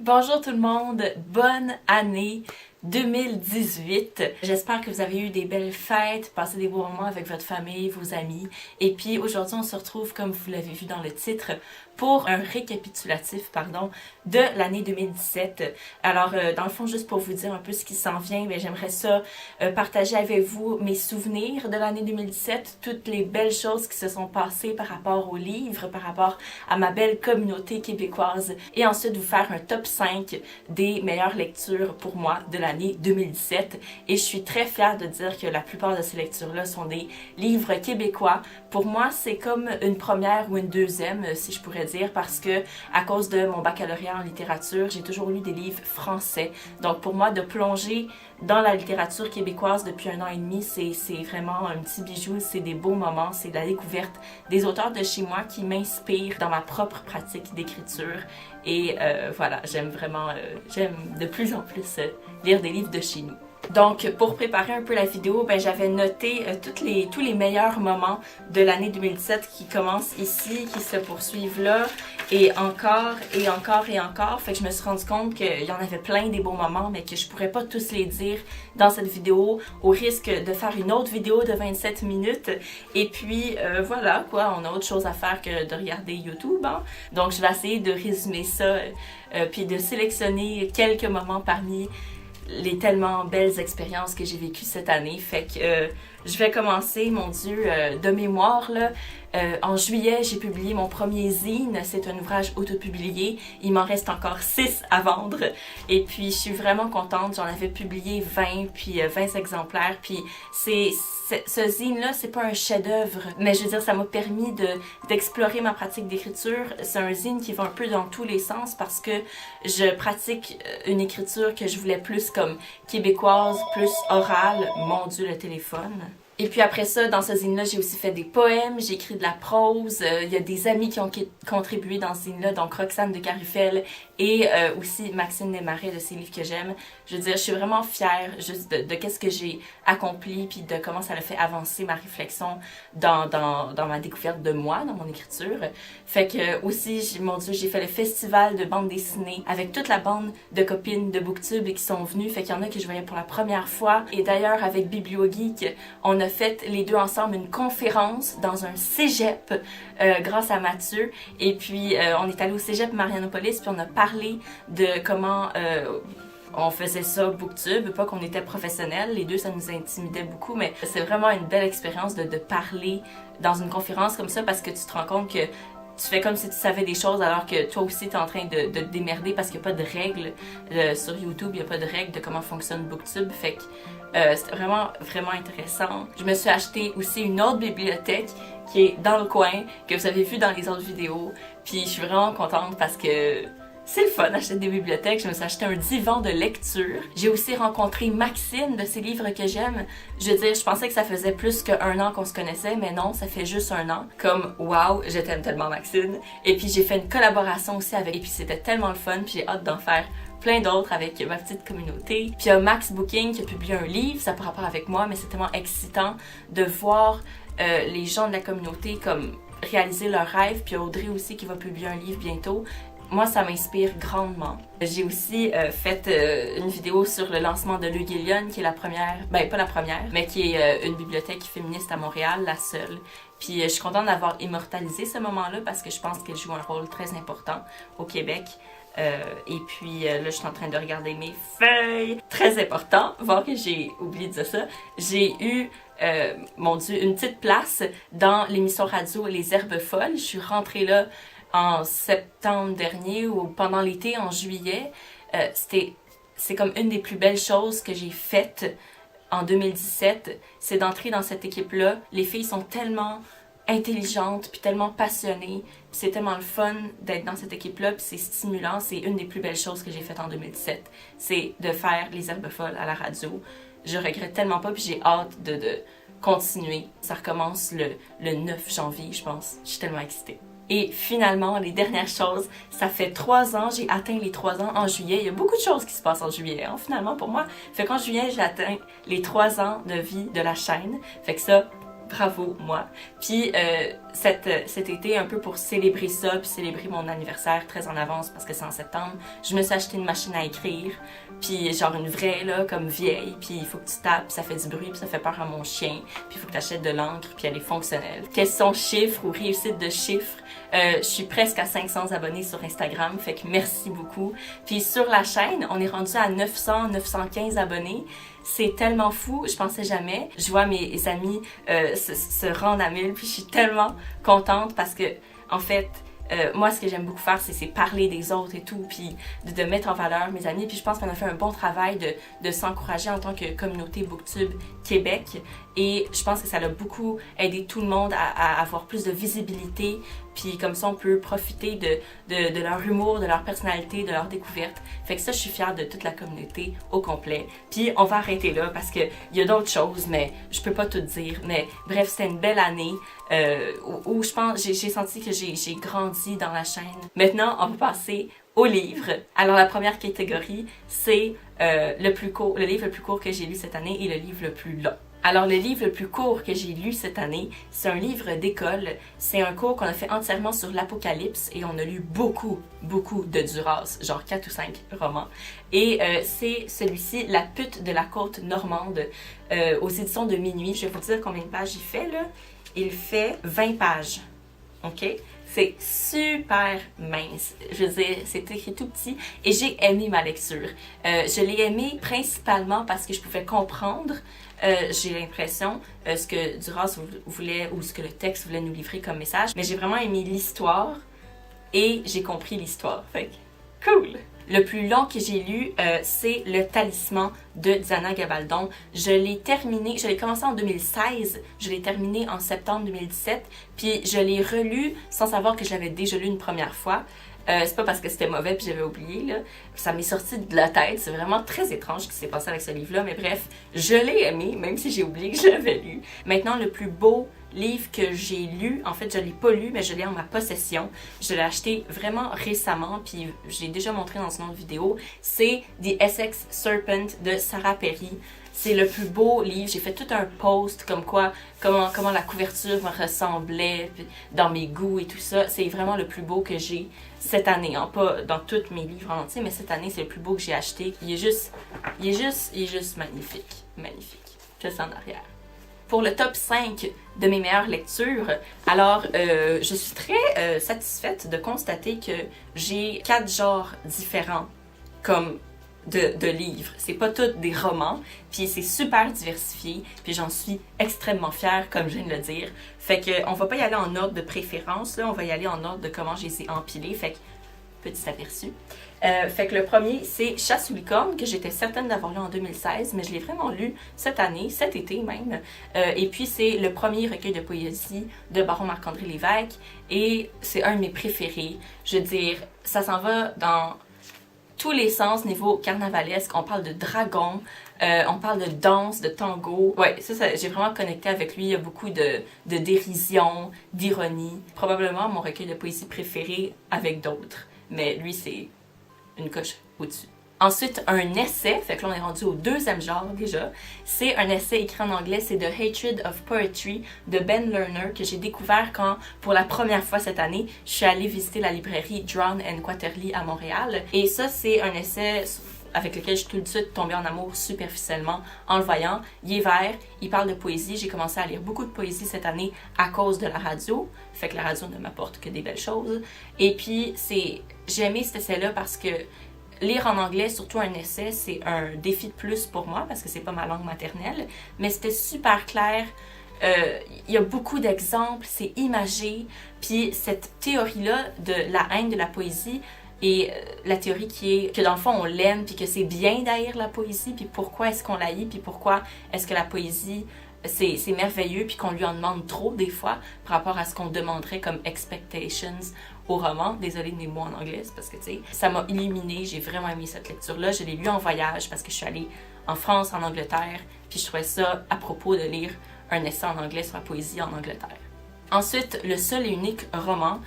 Bonjour tout le monde, bonne année 2018. J'espère que vous avez eu des belles fêtes, passé des beaux moments avec votre famille, vos amis. Et puis aujourd'hui, on se retrouve, comme vous l'avez vu dans le titre, pour un récapitulatif, de l'année 2017. Alors, dans le fond, juste pour vous dire un peu ce qui s'en vient, j'aimerais ça partager avec vous mes souvenirs de l'année 2017, toutes les belles choses qui se sont passées par rapport aux livres, par rapport à ma belle communauté québécoise, et ensuite vous faire un top 5 des meilleures lectures pour moi de l'année 2017. Et je suis très fière de dire que la plupart de ces lectures-là sont des livres québécois. Pour moi, c'est comme une première ou une deuxième, si je pourrais dire, parce que à cause de mon baccalauréat en littérature, j'ai toujours lu des livres français. Donc pour moi, de plonger dans la littérature québécoise depuis 1 an et demi, c'est vraiment un petit bijou, c'est des beaux moments, c'est de la découverte des auteurs de chez moi qui m'inspirent dans ma propre pratique d'écriture. Et voilà, j'aime de plus en plus lire des livres de chez nous. Donc, pour préparer un peu la vidéo, j'avais noté tous les meilleurs moments de l'année 2017 qui commencent ici, qui se poursuivent là, et encore, et encore, et encore. Fait que je me suis rendu compte qu'il y en avait plein des beaux moments, mais que je pourrais pas tous les dire dans cette vidéo, au risque de faire une autre vidéo de 27 minutes. Et puis, voilà, quoi, on a autre chose à faire que de regarder YouTube, hein? Donc, je vais essayer de résumer ça, puis de sélectionner quelques moments parmi les tellement belles expériences que j'ai vécues cette année. Fait que je vais commencer, mon Dieu, de mémoire, là. En juillet, j'ai publié mon premier zine. C'est un ouvrage autopublié. Il m'en reste encore 6 à vendre. Et puis, je suis vraiment contente. J'en avais publié 20, puis 20 exemplaires. Puis, ce zine-là, c'est pas un chef-d'œuvre, mais je veux dire, ça m'a permis d'explorer ma pratique d'écriture. C'est un zine qui va un peu dans tous les sens parce que je pratique une écriture que je voulais plus comme québécoise, plus orale. Mon Dieu, le téléphone. Et puis après ça, dans ce zine-là, j'ai aussi fait des poèmes, j'ai écrit de la prose, il y a des amis qui ont contribué dans ce zine-là, donc Roxane de Carufel et aussi Maxime Desmarais de Ces livres que j'aime. Je veux dire, je suis vraiment fière juste de qu'est-ce que j'ai accompli, puis de comment ça a fait avancer ma réflexion dans ma découverte de moi, dans mon écriture. Fait que aussi, mon Dieu, j'ai fait le festival de bande dessinée avec toute la bande de copines de BookTube qui sont venues, fait qu'il y en a que je voyais pour la première fois. Et d'ailleurs, avec BiblioGeek, on a fait les deux ensemble une conférence dans un cégep grâce à Mathieu. Et puis, on est allé au cégep Marianopolis, puis on a parlé de comment on faisait ça BookTube, pas qu'on était professionnels, les deux ça nous intimidait beaucoup, mais c'est vraiment une belle expérience de parler dans une conférence comme ça parce que tu te rends compte que tu fais comme si tu savais des choses alors que toi aussi tu es en train de te démerder parce qu'il n'y a pas de règles sur YouTube, il n'y a pas de règles de comment fonctionne BookTube, fait que c'était vraiment intéressant. Je me suis acheté aussi une autre bibliothèque qui est dans le coin, que vous avez vu dans les autres vidéos, puis je suis vraiment contente parce que c'est le fun d'acheter des bibliothèques. Je me suis acheté un divan de lecture. J'ai aussi rencontré Maxine de Ces livres que j'aime. Je veux dire, je pensais que ça faisait plus qu'1 an qu'on se connaissait, mais non, ça fait juste 1 an. Comme, wow, je t'aime tellement Maxine. Et puis j'ai fait une collaboration aussi avec, et puis c'était tellement le fun, puis j'ai hâte d'en faire plein d'autres avec ma petite communauté. Puis il y a Max Booking qui a publié un livre, ça n'a pas rapport avec moi, mais c'est tellement excitant de voir les gens de la communauté comme réaliser leurs rêves. Puis il y a Audrey aussi qui va publier un livre bientôt. Moi, ça m'inspire grandement. J'ai aussi fait une vidéo sur le lancement de Lugilion, qui est la première, pas la première, mais qui est une bibliothèque féministe à Montréal, la seule. Puis je suis contente d'avoir immortalisé ce moment-là parce que je pense qu'elle joue un rôle très important au Québec. Et puis là, je suis en train de regarder mes feuilles. Très important, voir que j'ai oublié de dire ça. J'ai eu, mon Dieu, une petite place dans l'émission radio Les Herbes Folles. Je suis rentrée là en septembre dernier ou pendant l'été, en juillet. C'est comme une des plus belles choses que j'ai faites en 2017, c'est d'entrer dans cette équipe-là. Les filles sont tellement intelligentes puis tellement passionnées. C'est tellement le fun d'être dans cette équipe-là, puis c'est stimulant. C'est une des plus belles choses que j'ai faites en 2017. C'est de faire Les Herbes Folles à la radio. Je regrette tellement pas, puis j'ai hâte de continuer. Ça recommence le 9 janvier, je pense. Je suis tellement excitée. Et finalement, les dernières choses, ça fait 3 ans, j'ai atteint les 3 ans en juillet. Il y a beaucoup de choses qui se passent en juillet, hein, finalement, pour moi. Fait qu'en juillet, j'ai atteint les 3 ans de vie de la chaîne. Fait que ça, bravo moi. Puis cet été, un peu pour célébrer ça, puis célébrer mon anniversaire très en avance parce que c'est en septembre, je me suis acheté une machine à écrire, puis genre une vraie là, comme vieille, puis il faut que tu tapes, puis ça fait du bruit, puis ça fait peur à mon chien, puis il faut que tu achètes de l'encre, puis elle est fonctionnelle. Question chiffres ou réussite de chiffres, je suis presque à 500 abonnés sur Instagram, fait que merci beaucoup. Puis sur la chaîne, on est rendu à 915 abonnés. C'est tellement fou, je pensais jamais. Je vois mes amis se rendre à 1000, puis je suis tellement contente parce que, en fait, moi, ce que j'aime beaucoup faire, c'est parler des autres et tout, puis de mettre en valeur mes amis. Puis je pense qu'on a fait un bon travail de s'encourager en tant que communauté Booktube Québec. Et je pense que ça a beaucoup aidé tout le monde à avoir plus de visibilité. Puis comme ça, on peut profiter de leur humour, de leur personnalité, de leur découverte. Fait que ça, je suis fière de toute la communauté au complet. Puis on va arrêter là parce qu'il y a d'autres choses, mais je peux pas tout dire. Mais bref, c'était une belle année où je pense, j'ai senti que j'ai grandi dans la chaîne. Maintenant, on va passer aux livres. Alors la première catégorie, c'est le livre le plus court que j'ai lu cette année et le livre le plus long. Alors, le livre le plus court que j'ai lu cette année, c'est un livre d'école. C'est un cours qu'on a fait entièrement sur l'Apocalypse et on a lu beaucoup de Duras, genre 4 ou 5 romans. Et c'est celui-ci, La pute de la côte normande, aux éditions de Minuit. Je vais vous dire combien de pages il fait, là. Il fait 20 pages, OK? C'est super mince. Je veux dire, c'est écrit tout petit et j'ai aimé ma lecture. Je l'ai aimé principalement parce que je pouvais comprendre, j'ai l'impression, ce que Duras voulait ou ce que le texte voulait nous livrer comme message. Mais j'ai vraiment aimé l'histoire et j'ai compris l'histoire. Fait que, cool! Le plus long que j'ai lu, c'est Le Talisman de Diana Gabaldon. Je l'ai commencé en 2016, je l'ai terminé en septembre 2017, puis je l'ai relu sans savoir que je l'avais déjà lu une première fois. C'est pas parce que c'était mauvais puis j'avais oublié, là. Ça m'est sorti de la tête. C'est vraiment très étrange ce qui s'est passé avec ce livre-là. Mais bref, je l'ai aimé, même si j'ai oublié que je l'avais lu. Maintenant, le plus beau livre que j'ai lu, en fait, je l'ai pas lu, mais je l'ai en ma possession. Je l'ai acheté vraiment récemment, puis j'ai déjà montré dans une autre vidéo. C'est The Essex Serpent de Sarah Perry. C'est le plus beau livre. J'ai fait tout un post comme quoi, comment la couverture me ressemblait dans mes goûts et tout ça. C'est vraiment le plus beau que j'ai cette année. Hein. Pas dans tous mes livres en entier, mais cette année, c'est le plus beau que j'ai acheté. Il est juste magnifique. Magnifique. Juste en arrière. Pour le top 5 de mes meilleures lectures, alors je suis très satisfaite de constater que j'ai 4 genres différents comme de livres. C'est pas tous des romans, puis c'est super diversifié, puis j'en suis extrêmement fière, comme je viens de le dire. Fait que on va pas y aller en ordre de préférence, là, on va y aller en ordre de comment je les ai empilés. Fait que, petit aperçu. Fait que le premier, c'est Chasse aux licornes, que j'étais certaine d'avoir lu en 2016, mais je l'ai vraiment lu cette année, cet été même. Et puis, c'est le premier recueil de poésie de Baron Marc-André Lévesque, et c'est un de mes préférés. Je veux dire, ça s'en va dans tous les sens niveau carnavalesque. On parle de dragons, on parle de danse, de tango. Ouais, ça j'ai vraiment connecté avec lui. Il y a beaucoup de dérision, d'ironie. Probablement mon recueil de poésie préféré avec d'autres. Mais lui, c'est une coche au-dessus. Ensuite, un essai, fait que là on est rendu au deuxième genre déjà. C'est un essai écrit en anglais, c'est The Hatred of Poetry de Ben Lerner que j'ai découvert quand, pour la première fois cette année, je suis allée visiter la librairie Drown and Quarterly à Montréal. Et ça, c'est un essai avec lequel je suis tout de suite tombée en amour superficiellement en le voyant. Il est vert, il parle de poésie. J'ai commencé à lire beaucoup de poésie cette année à cause de la radio. Fait que la radio ne m'apporte que des belles choses. Et puis, j'ai aimé cet essai-là parce que lire en anglais, surtout un essai, c'est un défi de plus pour moi parce que c'est pas ma langue maternelle. Mais c'était super clair. Il y a beaucoup d'exemples, c'est imagé. Puis cette théorie-là de la haine de la poésie, et la théorie qui est que dans le fond on l'aime, puis que c'est bien d'haïr la poésie, puis pourquoi est-ce qu'on l'haït, puis pourquoi est-ce que la poésie c'est merveilleux, puis qu'on lui en demande trop des fois par rapport à ce qu'on demanderait comme expectations au roman. Désolée de mes mots en anglais, parce que tu sais, ça m'a illuminée, j'ai vraiment aimé cette lecture-là. Je l'ai lu en voyage parce que je suis allée en France, en Angleterre, puis je trouvais ça à propos de lire un essai en anglais sur la poésie en Angleterre. Ensuite, le seul et unique roman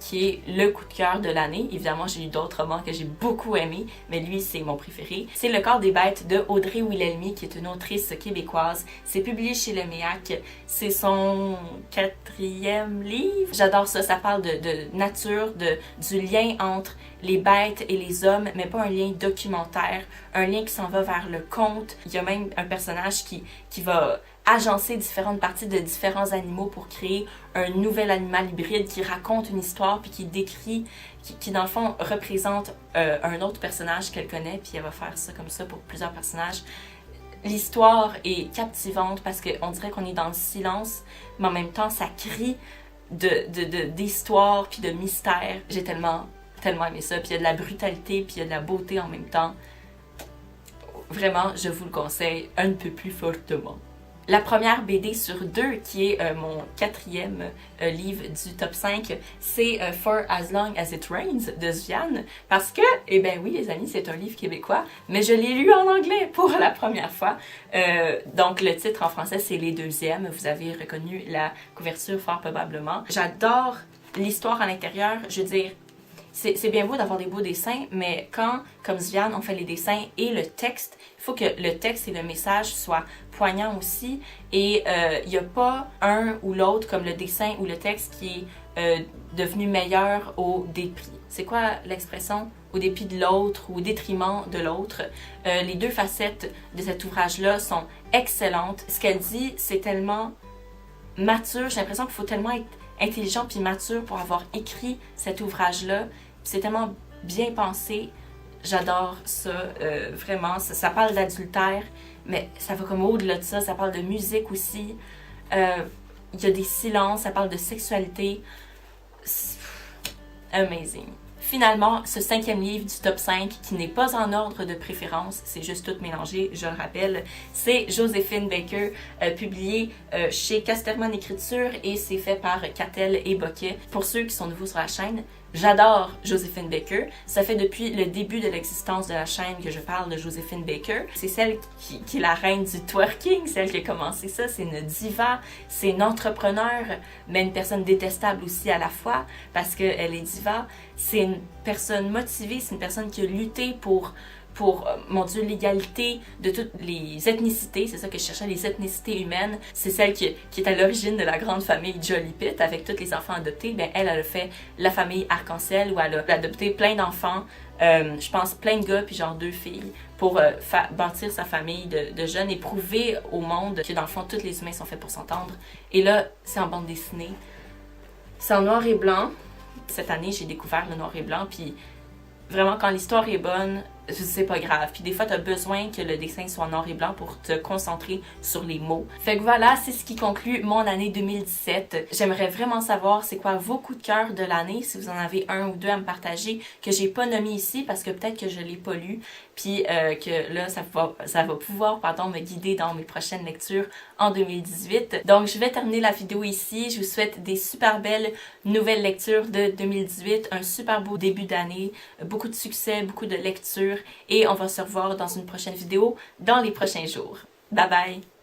qui est le coup de cœur de l'année. Évidemment, j'ai eu d'autres romans que j'ai beaucoup aimés, mais lui, c'est mon préféré. C'est Le corps des bêtes de Audrey Wilhelmy, qui est une autrice québécoise. C'est publié chez Le Méac. C'est son 4e livre. J'adore ça. Ça parle de nature, du lien entre les bêtes et les hommes, mais pas un lien documentaire, un lien qui s'en va vers le conte. Il y a même un personnage qui va agencer différentes parties de différents animaux pour créer un nouvel animal hybride qui raconte une histoire puis qui décrit, qui dans le fond représente un autre personnage qu'elle connaît, puis elle va faire ça comme ça pour plusieurs personnages. L'histoire est captivante parce qu'on dirait qu'on est dans le silence, mais en même temps ça crie d'histoire puis de mystère. J'ai tellement aimé ça, puis il y a de la brutalité puis il y a de la beauté en même temps. Vraiment, je vous le conseille un peu plus fortement. La première BD sur 2, qui est mon 4e livre du top 5, c'est For As Long As It Rains de Sviane. Parce que, eh bien oui les amis, c'est un livre québécois, mais je l'ai lu en anglais pour la première fois. Donc le titre en français, c'est Les Deuxièmes. Vous avez reconnu la couverture fort probablement. J'adore l'histoire à l'intérieur, je veux dire, c'est bien beau d'avoir des beaux dessins, mais quand, comme Sviane, on fait les dessins et le texte, il faut que le texte et le message soient poignants aussi. Et il n'y a pas un ou l'autre, comme le dessin ou le texte, qui est devenu meilleur au dépit. C'est quoi l'expression? Au dépit de l'autre ou au détriment de l'autre. Les deux facettes de cet ouvrage-là sont excellentes. Ce qu'elle dit, c'est tellement mature. J'ai l'impression qu'il faut tellement être intelligent puis mature pour avoir écrit cet ouvrage-là. C'est tellement bien pensé. J'adore ça, vraiment. Ça parle d'adultère, mais ça va comme au-delà de ça. Ça parle de musique aussi. Il y a des silences, ça parle de sexualité. Amazing. Finalement, ce 5e livre du top 5, qui n'est pas en ordre de préférence, c'est juste tout mélangé, je le rappelle, c'est Joséphine Baker, publié chez Casterman Écriture, et c'est fait par Catel et Bocquet. Pour ceux qui sont nouveaux sur la chaîne, j'adore Joséphine Baker. Ça fait depuis le début de l'existence de la chaîne que je parle de Joséphine Baker. C'est celle qui est la reine du twerking, celle qui a commencé ça. C'est une diva, c'est une entrepreneur, mais une personne détestable aussi à la fois parce qu'elle est diva. C'est une personne motivée, c'est une personne qui a lutté pour mon Dieu, l'égalité de toutes les ethnicités. C'est ça que je cherchais, les ethnicités humaines. C'est celle qui est à l'origine de la grande famille Jolly Pitt, avec tous les enfants adoptés. Ben, elle a fait la famille Arc-en-Ciel, où elle a adopté plein d'enfants, je pense plein de gars, puis genre 2 filles, pour bâtir sa famille de jeunes et prouver au monde que dans le fond, tous les humains sont faits pour s'entendre. Et là, c'est en bande dessinée. C'est en noir et blanc. Cette année, j'ai découvert le noir et blanc, puis vraiment, quand l'histoire est bonne, c'est pas grave. Puis des fois, tu as besoin que le dessin soit en noir et blanc pour te concentrer sur les mots. Fait que voilà, c'est ce qui conclut mon année 2017. J'aimerais vraiment savoir c'est quoi vos coups de cœur de l'année, si vous en avez un ou deux à me partager, que j'ai pas nommé ici parce que peut-être que je l'ai pas lu, puis que là, ça va pouvoir me guider dans mes prochaines lectures en 2018. Donc, je vais terminer la vidéo ici. Je vous souhaite des super belles nouvelles lectures de 2018, un super beau début d'année, beaucoup de succès, beaucoup de lectures, et on va se revoir dans une prochaine vidéo dans les prochains jours. Bye bye!